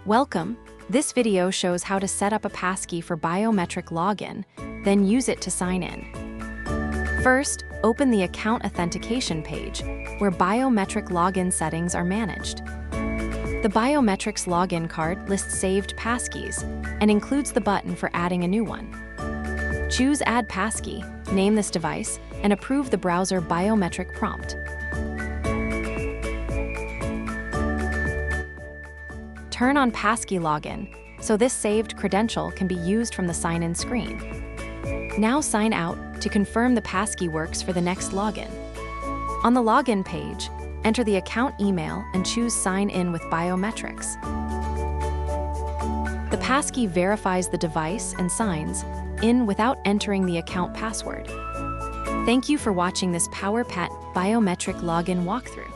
Welcome! This video shows how to set up a passkey for biometric login, then use it to sign in. First, open the account authentication page, where biometric login settings are managed. The Biometrics login card lists saved passkeys and includes the button for adding a new one. Choose Add Passkey, name this device, and approve the browser biometric prompt. Turn on Passkey login, so this saved credential can be used from the sign-in screen. Now sign out to confirm the passkey works for the next login. On the login page, enter the account email and choose Sign in with Biometrics. The passkey verifies the device and signs in without entering the account password. Thank you for watching this PowerPat biometric login walkthrough.